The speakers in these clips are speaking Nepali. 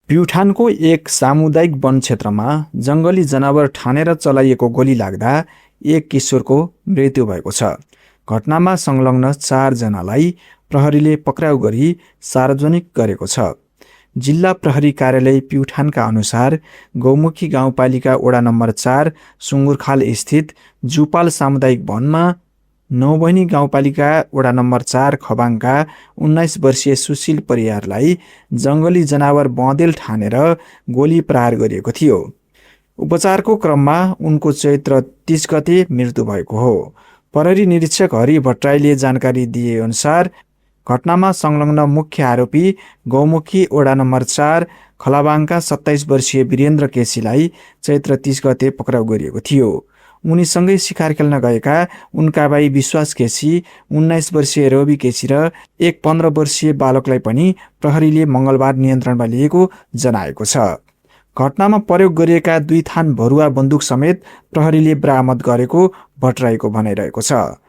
प्युठानको एक सामुदायिक वन क्षेत्रमा जङ्गली जनावर ठानेर चलाइएको गोली लाग्दा एक किशोरको मृत्यु भएको छ। घटनामा संलग्न 4 जनालाई प्रहरीले पक्राउ गरी सार्वजनिक गरेको छ। जिल्ला प्रहरी कार्यालय प्युठानका अनुसार गौमुखी गाउँपालिका वडा नम्बर 4 सुँगुरखाल स्थित जुपाल सामुदायिक वनमा नौबनी गाउँपालिका वडा नम्बर 4 खबाङका 19 वर्षीय सुशील परियारलाई जङ्गली जनावर बँदेल ठानेर गोली प्रहार गरिएको थियो। उपचारको क्रममा उनको चैत्र 30 गते मृत्यु भएको हो। प्रहरी निरीक्षक हरि भट्टराईले जानकारी दिए अनुसार घटनामा संलग्न मुख्य आरोपी गौमुखी वडा नम्बर 4 खलाबाङका 27 वर्षीय वीरेन्द्र केसीलाई चैत्र 30 गते पक्राउ गरिएको थियो। उनीसँगै शिकार खेल्न गएका उनका भाइ विश्वास केसी, 19 वर्षीय रवि केसी र एक 15 वर्षीय बालकलाई पनि प्रहरीले मंगलबार नियन्त्रणमा लिएको जनाएको छ। घटनामा प्रयोग गरिएका 2 थान भरुवा बन्दुक समेत प्रहरीले बरामद गरेको भट्टराईको भनाइरहेको छ।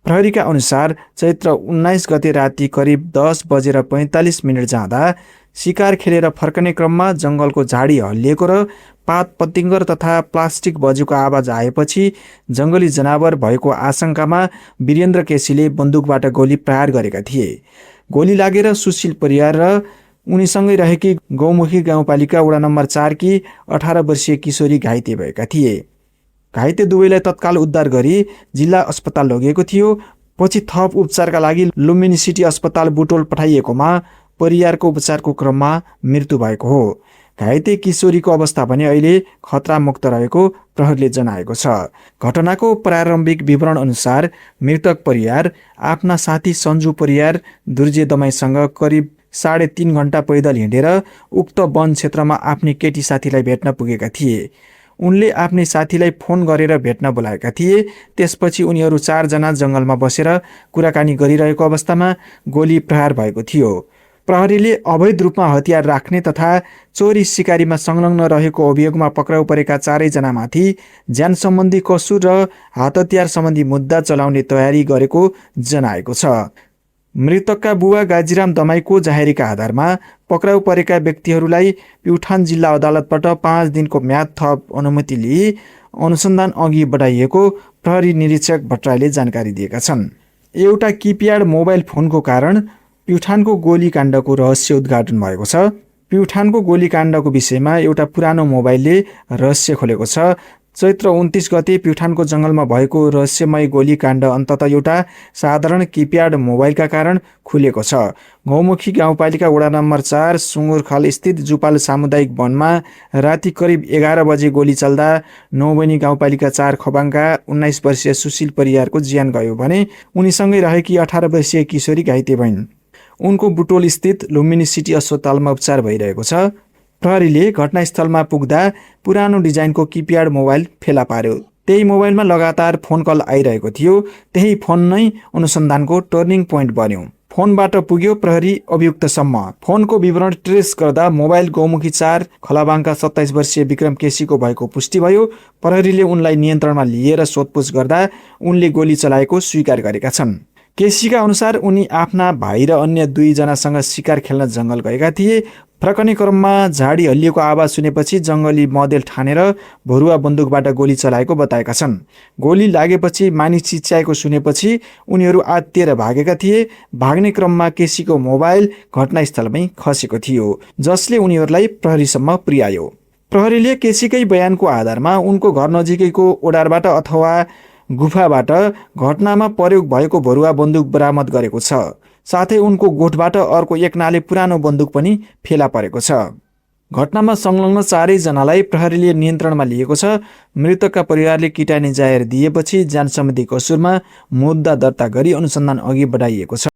प्रहरीका अनुसार चैत्र 19 गते राति करिब 10:45 जाँदा शिकार खेलेर फर्कने क्रममा जङ्गलको झाडी हल्लिएको र पात पतिङ्गर तथा प्लास्टिक बजेको आवाज आएपछि जङ्गली जनावर भएको आशंकामा वीरेन्द्र केसीले बन्दुकबाट गोली प्रहार गरेका थिए। गोली लागेर सुशील परियार र उनीसँगै रहेकी गौमुखी गाउँपालिका वडा नम्बर 4 की 18 वर्षीय किशोरी घाइते भएका थिए। घाइते दुवैलाई तत्काल उद्धार गरी जिल्ला अस्पताल लगिएको थियो। पछि थप उपचारका लागि लुम्बिनी सिटी अस्पताल बुटोल पठाइएकोमा परियारको उपचारको क्रममा मृत्यु भएको हो। घाइते किशोरीको अवस्था पनि अहिले खतरा मुक्त रहेको प्रहरीले जनाएको छ। घटनाको प्रारम्भिक विवरण अनुसार मृतक परियार आफ्ना साथी सञ्जु परियार दुर्जे दमाईसँग करिब 3.5 घण्टा पैदल हिँडेर उक्त वन क्षेत्रमा आफ्नी केटी साथीलाई भेट्न पुगेका थिए। उनले आफ्नै साथीलाई फोन गरेर भेट्न बोलाएका थिए। त्यसपछि उनीहरू 4 जना जङ्गलमा बसेर कुराकानी गरिरहेको अवस्थामा गोली प्रहार भएको थियो। प्रहरीले अवैध रूपमा हतियार राख्ने तथा चोरी सिकारीमा संलग्न रहेको अभियोगमा पक्राउ परेका 4 जनामाथि ज्यान सम्बन्धी कसुर र हात हतियार सम्बन्धी मुद्दा चलाउने तयारी गरेको जनाएको छ। मृतकका बुबा गाजीराम दमाईको जाहेरीका आधारमा पक्राउ परेका व्यक्तिहरूलाई प्युठान जिल्ला अदालतबाट 5 दिनको म्याद थप अनुमति लिई अनुसन्धान अघि बढाइएको प्रहरी निरीक्षक भट्टराईले जानकारी दिएका छन्। एउटा किप्याड मोबाइल फोनको कारण प्युठानको गोलीकाण्डको रहस्य उद्घाटन भएको छ। प्युठानको गोलीकाण्डको विषयमा एउटा पुरानो मोबाइलले रहस्य खोलेको छ। चैत्र 29 गते प्युठानको जङ्गलमा भएको रहस्यमय गोलीकाण्ड अन्ततः एउटा साधारण किप्याड मोबाइलका कारण खुलेको छ। गौमुखी गाउँपालिका वडा नम्बर 4 सुँगुरखाल स्थित जुपाल सामुदायिक वनमा राति करिब 11 बजे गोली चल्दा नौबनी गाउँपालिका 4 खबाङका 19 वर्षीय सुशील परियारको ज्यान गयो भने उनीसँगै रहेकी 18 वर्षीय किशोरी घाइते भइन्। उनको बुटोल स्थित लुम्बिनी सिटी अस्पतालमा उपचार भइरहेको छ। प्रहरीले घटनास्थलमा पुग्दा पुरानो डिजाइनको किप्याड मोबाइल फेला पार्यो। त्यही मोबाइलमा लगातार फोन कल आइरहेको थियो। त्यही फोन नै अनुसन्धानको टर्निङ पोइन्ट बन्यो। फोनबाट पुग्यो प्रहरी अभियुक्तसम्म। फोनको विवरण ट्रेस गर्दा मोबाइल गौमुखी 4 खलाबाङका 27 वर्षीय विक्रम केसीको भएको पुष्टि भयो। प्रहरीले उनलाई नियन्त्रणमा लिएर सोधपुछ गर्दा उनले गोली चलाएको स्वीकार गरेका छन्। केसीका अनुसार उनी आफ्ना भाइ र अन्य 2 जनासँग शिकार खेल्न जङ्गल गएका थिए। फर्कने क्रममा झाडी हल्लिएको आवाज सुनेपछि जङ्गली मदेल ठानेर भरुवा बन्दुकबाट गोली चलाएको बताएका छन्। गोली लागेपछि मानिस चिच्याएको सुनेपछि उनीहरू आत्तिएर भागेका थिए। भाग्ने क्रममा केसीको मोबाइल घटनास्थलमै खसेको थियो, जसले उनीहरूलाई प्रहरीसम्म पुर्यायो। प्रहरीले केसीकै बयानको आधारमा उनको घर नजिकैको ओडारबाट अथवा गुफाबाट घटनामा प्रयोग भएको भरुवा बन्दुक बरामद गरेको छ। साथै उनको गोठबाट अर्को एक नाले पुरानो बन्दुक पनि फेला परेको छ। घटनामा संलग्न 4 जनालाई प्रहरीले नियन्त्रणमा लिएको छ। मृतकका परिवारले किटानी जाहेर दिएपछि ज्यान सम्बन्धी कसुरमा मुद्दा दर्ता गरी अनुसन्धान अघि बढाइएको छ।